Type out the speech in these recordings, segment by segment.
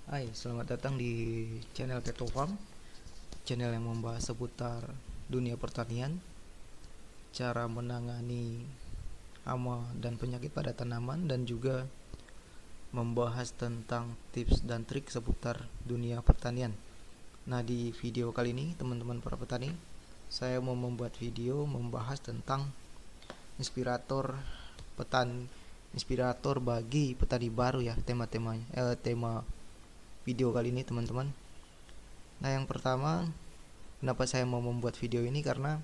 Hai, selamat datang di channel Teto Farm, channel yang membahas seputar dunia pertanian, cara menangani hama dan penyakit pada tanaman, dan juga membahas tentang tips dan trik seputar dunia pertanian. Nah, di video kali ini, teman-teman para petani, saya mau membuat video membahas tentang inspirator inspirator bagi petani baru ya, tema video kali ini teman-teman. Nah, yang pertama, kenapa saya mau membuat video ini, karena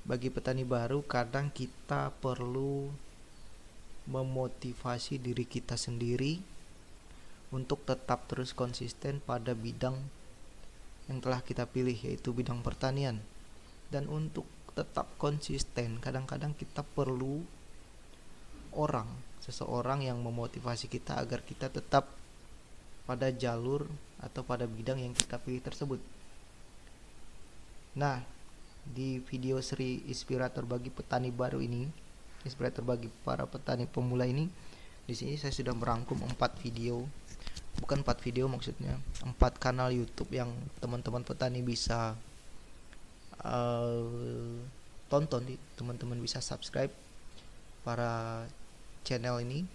bagi petani baru kadang kita perlu memotivasi diri kita sendiri untuk tetap terus konsisten pada bidang yang telah kita pilih, yaitu bidang pertanian. Dan untuk tetap konsisten, kadang-kadang kita perlu seseorang yang memotivasi kita agar kita tetap pada jalur atau pada bidang yang kita pilih tersebut. Nah, di video seri inspirator bagi petani baru ini, inspirator bagi para petani pemula ini, di sini saya sudah merangkum 4 video. Bukan 4 video maksudnya, 4 kanal YouTube yang teman-teman petani bisa tonton, teman-teman bisa subscribe para channel ini.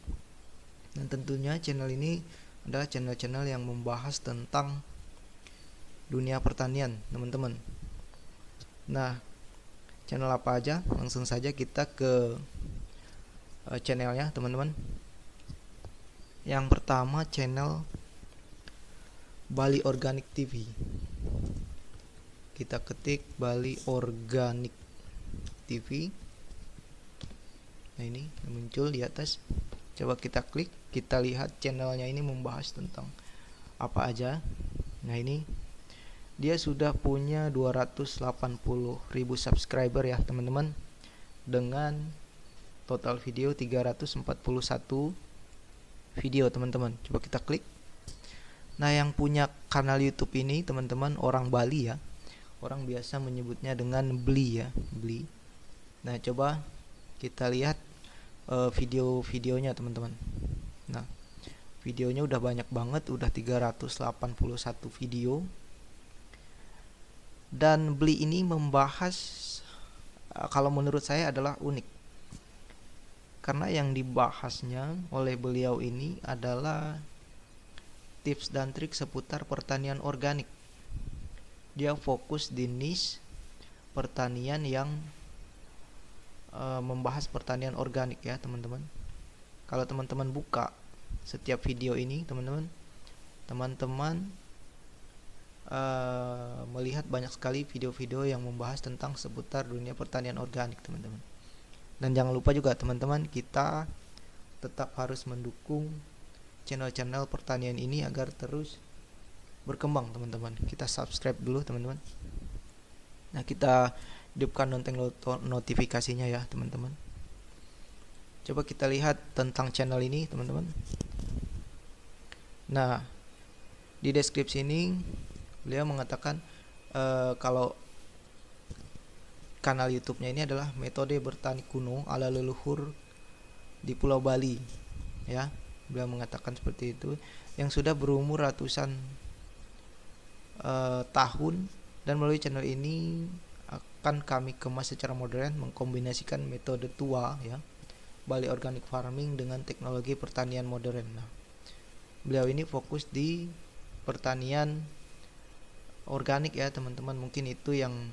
Dan tentunya channel ini adalah channel-channel yang membahas tentang dunia pertanian, teman-teman. Nah, channel apa aja? Langsung saja kita ke channelnya, teman-teman. Yang pertama, channel Bali Organic TV. Kita ketik Bali Organic TV. Nah, ini muncul di atas. Coba kita klik, kita lihat channelnya ini membahas tentang apa aja. Nah, ini dia sudah punya 280.000 subscriber ya teman-teman, dengan total video 341 video teman-teman. Coba kita klik. Nah, yang punya kanal YouTube ini teman-teman orang Bali ya. Orang biasa menyebutnya dengan Bli ya, Bli. Nah, coba kita lihat video-videonya teman-teman. Nah, videonya udah banyak banget, udah 381 video. Dan Bli ini membahas, kalau menurut saya adalah unik, karena yang dibahasnya oleh beliau ini adalah tips dan trik seputar pertanian organik. Dia fokus di niche pertanian yang membahas pertanian organik ya teman-teman. Kalau teman-teman buka setiap video ini teman-teman melihat banyak sekali video-video yang membahas tentang seputar dunia pertanian organik teman-teman. Dan jangan lupa juga teman-teman, kita tetap harus mendukung channel-channel pertanian ini agar terus berkembang teman-teman. Kita subscribe dulu teman-teman. Nah, kita hidupkan lonceng notifikasinya ya teman-teman. Coba kita lihat tentang channel ini teman-teman. Nah, di deskripsi ini beliau mengatakan kalau kanal YouTube-nya ini adalah metode bertani kuno ala leluhur di Pulau Bali ya. Beliau mengatakan seperti itu, yang sudah berumur ratusan tahun, dan melalui channel ini akan kami kemas secara modern, mengkombinasikan metode tua ya, Bali Organic Farming, dengan teknologi pertanian modern. Nah, beliau ini fokus di pertanian organik ya teman-teman. Mungkin itu yang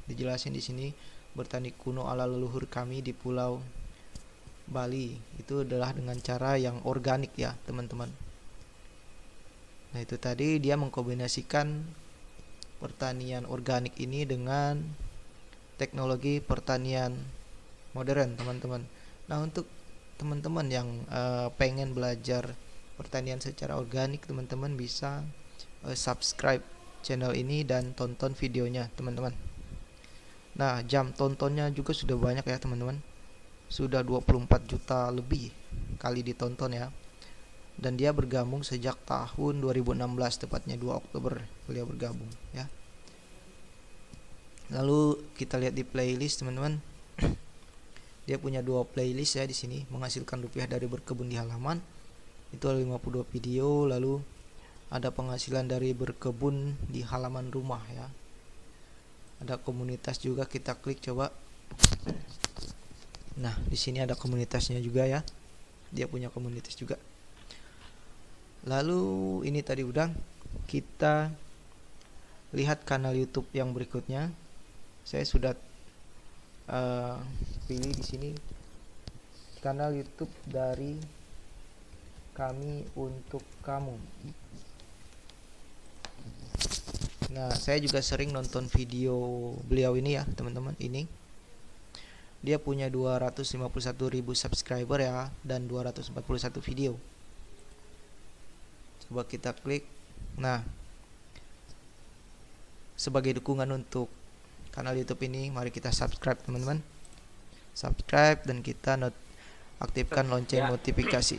dijelasin di sini, bertani kuno ala leluhur kami di Pulau Bali. Itu adalah dengan cara yang organik ya teman-teman. Nah, itu tadi dia mengkombinasikan pertanian organik ini dengan teknologi pertanian modern teman-teman. Nah, untuk teman-teman yang pengen belajar pertanian secara organik, teman-teman bisa subscribe channel ini dan tonton videonya teman-teman. Nah, jam tontonnya juga sudah banyak ya teman-teman. Sudah 24 juta lebih kali ditonton ya. Dan dia bergabung sejak tahun 2016, tepatnya 2 Oktober beliau bergabung ya. Lalu kita lihat di playlist teman-teman. Dia punya 2 playlist ya di sini, menghasilkan rupiah dari berkebun di halaman. Itu ada 52 video. Lalu ada penghasilan dari berkebun di halaman rumah ya. Ada komunitas juga, kita klik coba. Nah, di sini ada komunitasnya juga ya. Dia punya komunitas juga. Lalu ini tadi udah, kita lihat kanal YouTube yang berikutnya. Saya sudah pilih di sini kanal YouTube dari Kami Untuk Kamu. Nah, saya juga sering nonton video beliau ini ya, teman-teman. Ini dia punya 251.000 subscriber ya, dan 241 video. Coba kita klik. Nah, sebagai dukungan untuk kanal YouTube ini, mari kita subscribe teman-teman. Subscribe dan kita aktifkan lonceng notifikasi.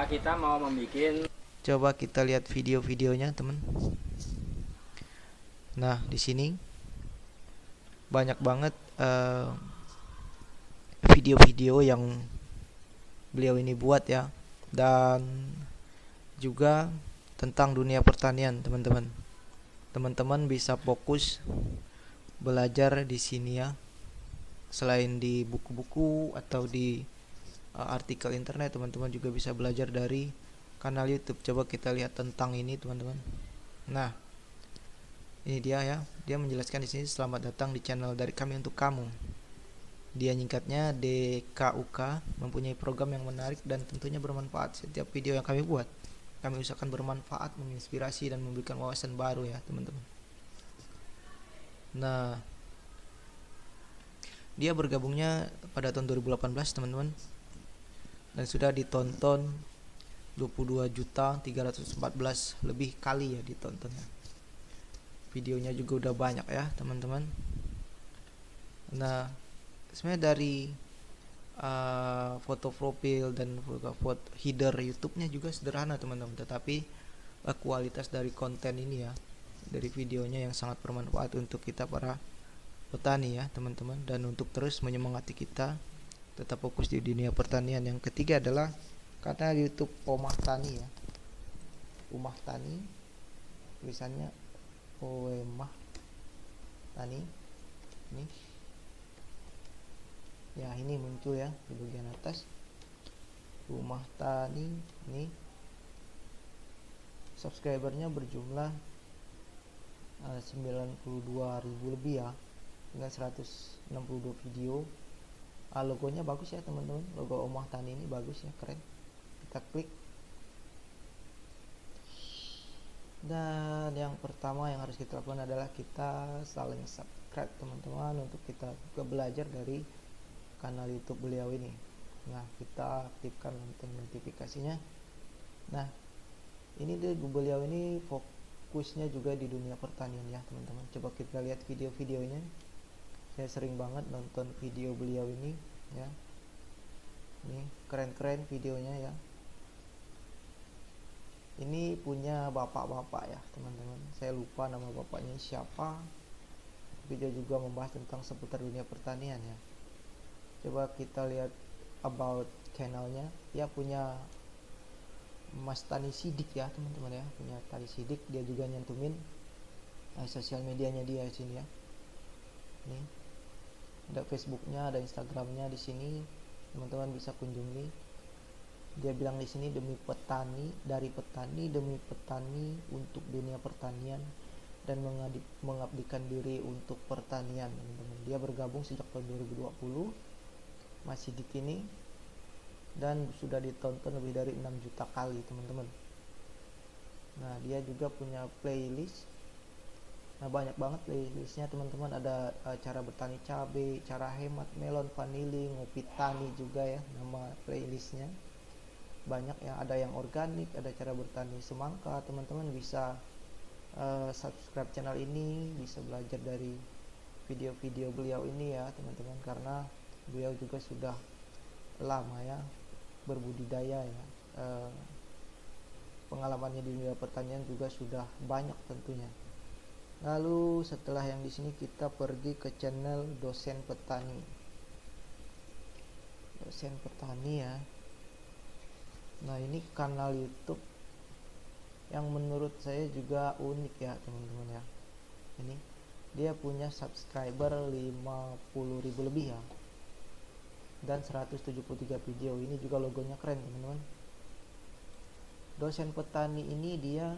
Kita mau membuat. Coba kita lihat video-videonya, teman. Nah, di sini banyak banget video-video yang beliau ini buat ya, dan juga tentang dunia pertanian, teman-teman. Teman-teman bisa fokus belajar di sini ya. Selain di buku-buku atau di artikel internet, teman-teman juga bisa belajar dari kanal YouTube. Coba kita lihat tentang ini, teman-teman. Nah, ini dia ya. Dia menjelaskan di sini, selamat datang di channel dari Kami Untuk Kamu. Dia nyingkatnya DKUK, mempunyai program yang menarik dan tentunya bermanfaat. Setiap video yang kami buat, kami usahakan bermanfaat, menginspirasi dan memberikan wawasan baru ya, teman-teman. Nah, dia bergabungnya pada tahun 2018, teman-teman. Dan sudah ditonton 22.314 lebih kali ya ditontonnya. Videonya juga udah banyak ya, teman-teman. Nah, sebenarnya dari foto profil dan foto header YouTube-nya juga sederhana, teman-teman. Tetapi kualitas dari konten ini ya, dari videonya yang sangat bermanfaat untuk kita para petani ya, teman-teman. Dan untuk terus menyemangati kita tetap fokus di dunia pertanian. Yang ketiga adalah kanal YouTube Omah Tani ya. Omah Tani, tulisannya Omah Tani. Ini ya, ini muncul ya di bagian atas, Omah Tani. Ini subscribernya berjumlah 92.000 lebih ya, dengan 162 video. Logonya bagus ya, teman-teman. Logo Omah Tani ini bagus ya, keren. Kita klik. Dan yang pertama yang harus kita lakukan adalah kita saling subscribe, teman-teman, untuk kita juga belajar dari kanal YouTube beliau ini. Nah, kita aktifkan lonceng notifikasinya. Nah, ini beliau ini fokusnya juga di dunia pertanian ya, teman-teman. Coba kita lihat video-videonya. Saya sering banget nonton video beliau ini ya. Ini keren-keren videonya ya. Ini punya bapak-bapak ya, teman-teman. Saya lupa nama bapaknya siapa. Video juga membahas tentang seputar dunia pertanian ya. Coba kita lihat about channelnya. Dia punya Mas Tani Sidik ya, teman-teman ya. Punya Tani Sidik. Dia juga nyantumin sosial medianya dia di sini ya. Ini ada Facebooknya, ada Instagramnya di sini. Teman-teman bisa kunjungi. Dia bilang di sini, demi petani, dari petani demi petani untuk dunia pertanian dan mengabdikan diri untuk pertanian, teman-teman. Dia bergabung sejak tahun 2020, masih di sini, dan sudah ditonton lebih dari 6 juta kali, teman-teman. Nah, dia juga punya playlist. Nah, banyak banget playlistnya, teman-teman. Ada cara bertani cabai, cara hemat melon, vanili, ngopi tani juga ya, nama playlistnya. Banyak ya, ada yang organik, ada cara bertani semangka. Teman-teman bisa subscribe channel ini, bisa belajar dari video-video beliau ini ya, teman-teman, karena beliau juga sudah lama ya berbudidaya ya. Pengalamannya di dunia pertanian juga sudah banyak tentunya. Lalu setelah yang di sini kita pergi ke channel Dosen Petani. Dosen Petani ya. Nah, ini kanal YouTube yang menurut saya juga unik ya teman-teman ya. Ini dia punya subscriber 50.000 lebih ya, dan 173 video. Ini juga logonya keren teman-teman. Dosen petani ini dia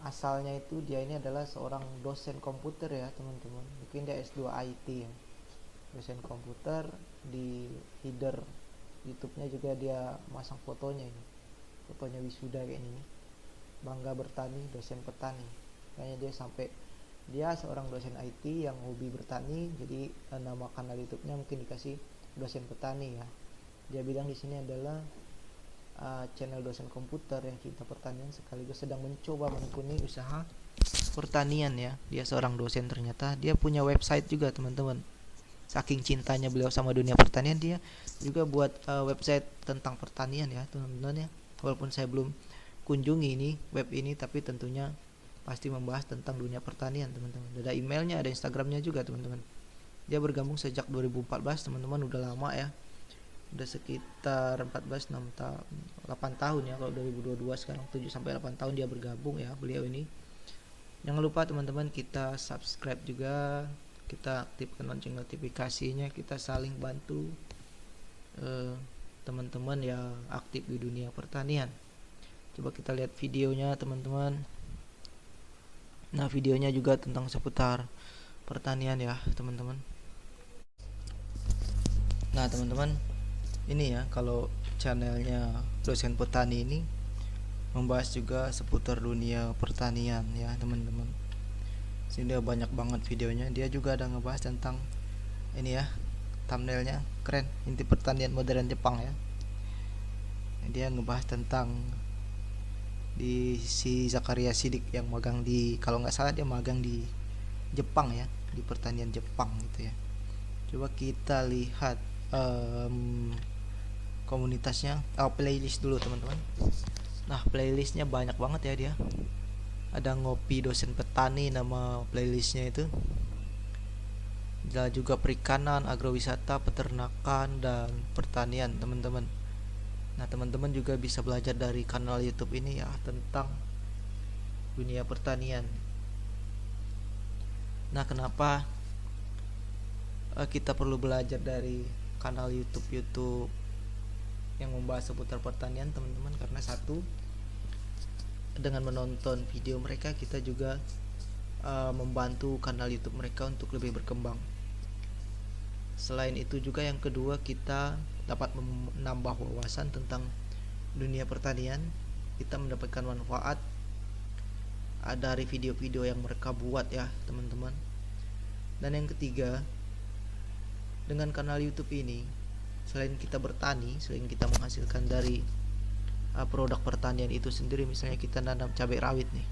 asalnya itu dia ini adalah seorang dosen komputer ya teman-teman. Mungkin dia S2 IT ya, dosen komputer. Di header YouTube-nya juga dia masang fotonya, ini fotonya wisuda kayak ini, bangga bertani dosen petani. Kayaknya dia seorang dosen IT yang hobi bertani, jadi nama kanal YouTube-nya mungkin dikasih dosen petani ya. Dia bilang di sini adalah channel dosen komputer yang cinta pertanian sekaligus sedang mencoba menekuni usaha pertanian ya. Dia seorang dosen, ternyata dia punya website juga teman-teman. Saking cintanya beliau sama dunia pertanian, dia juga buat website tentang pertanian ya teman-teman ya. Walaupun saya belum kunjungi ini web ini, tapi tentunya pasti membahas tentang dunia pertanian teman-teman. Ada emailnya, ada Instagramnya juga teman-teman. Dia bergabung sejak 2014 teman-teman, udah lama ya, udah sekitar 8 tahun ya. Kalau 2022 sekarang 7-8 tahun dia bergabung ya beliau ini. Jangan lupa teman-teman kita subscribe juga, kita aktifkan lonceng notifikasinya, kita saling bantu teman-teman yang aktif di dunia pertanian. Coba kita lihat videonya teman-teman. Nah, videonya juga tentang seputar pertanian ya teman-teman. Nah teman-teman, ini ya, kalau channelnya dosen petani ini membahas juga seputar dunia pertanian ya teman-teman. Sini banyak banget videonya. Dia juga ada ngebahas tentang ini ya, thumbnailnya keren, inti pertanian modern Jepang ya. Dia ngebahas tentang si Zakaria Sidik yang magang di, kalau nggak salah dia magang di Jepang ya, di pertanian Jepang gitu ya. Coba kita lihat komunitasnya, playlist dulu teman-teman. Nah, playlistnya banyak banget ya dia. Ada ngopi dosen petani nama playlistnya itu. Ada juga perikanan, agrowisata, peternakan, dan pertanian teman-teman. Nah, teman-teman juga bisa belajar dari kanal YouTube ini ya tentang dunia pertanian. Nah, kenapa kita perlu belajar dari kanal YouTube yang membahas seputar pertanian teman-teman? Karena satu, dengan menonton video mereka kita juga membantu kanal YouTube mereka untuk lebih berkembang. Selain itu juga yang kedua, kita dapat menambah wawasan tentang dunia pertanian. Kita mendapatkan manfaat dari video-video yang mereka buat ya teman-teman. Dan yang ketiga, dengan kanal YouTube ini, selain kita bertani, selain kita menghasilkan dari produk pertanian itu sendiri, misalnya kita nanam cabai rawit nih,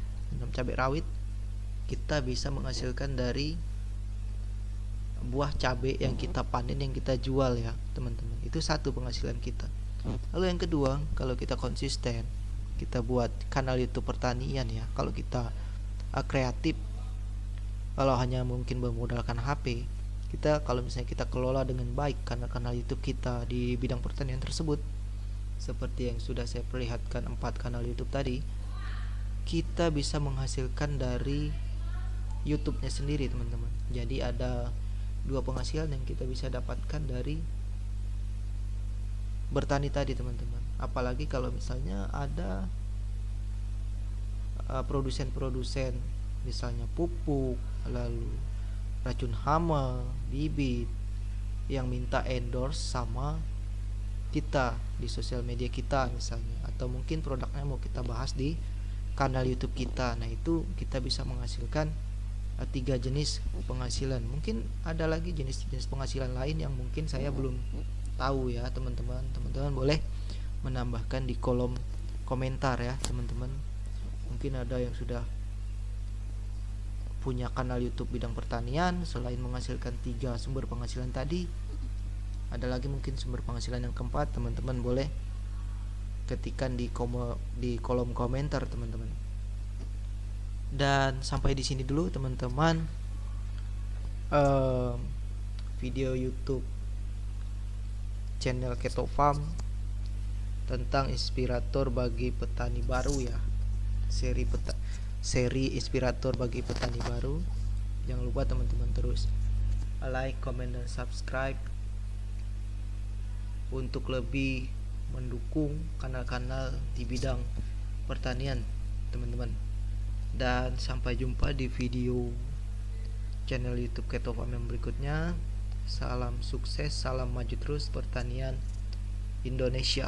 kita bisa menghasilkan dari buah cabai yang kita panen, yang kita jual ya teman-teman. Itu satu penghasilan kita. Lalu yang kedua, kalau kita konsisten, kita buat kanal YouTube pertanian ya, kalau kita kreatif, kalau hanya mungkin bermodalkan HP, kita kalau misalnya kita kelola dengan baik kanal YouTube kita di bidang pertanian tersebut, seperti yang sudah saya perlihatkan 4 kanal YouTube tadi, kita bisa menghasilkan dari YouTube-nya sendiri teman-teman. Jadi ada 2 penghasilan yang kita bisa dapatkan dari bertani tadi teman-teman. Apalagi kalau misalnya ada produsen-produsen misalnya pupuk, lalu racun hama, bibit, yang minta endorse sama kita di sosial media kita misalnya, atau mungkin produknya mau kita bahas di kanal YouTube kita. Nah, itu kita bisa menghasilkan 3 jenis penghasilan. Mungkin ada lagi jenis-jenis penghasilan lain yang mungkin saya belum tahu ya teman-teman. Teman-teman boleh menambahkan di kolom komentar ya teman-teman. Mungkin ada yang sudah punya kanal YouTube bidang pertanian, selain menghasilkan 3 sumber penghasilan tadi, ada lagi mungkin sumber penghasilan yang keempat. Teman-teman boleh ketikkan di kolom komentar teman-teman. Dan sampai di sini dulu teman-teman video YouTube channel Keto Farm tentang inspirator bagi petani baru ya. Seri inspirator bagi petani baru. Jangan lupa teman-teman terus like, comment, dan subscribe untuk lebih mendukung kanal-kanal di bidang pertanian teman-teman. Dan sampai jumpa di video channel YouTube Keto Farm berikutnya. Salam sukses, salam maju terus pertanian Indonesia.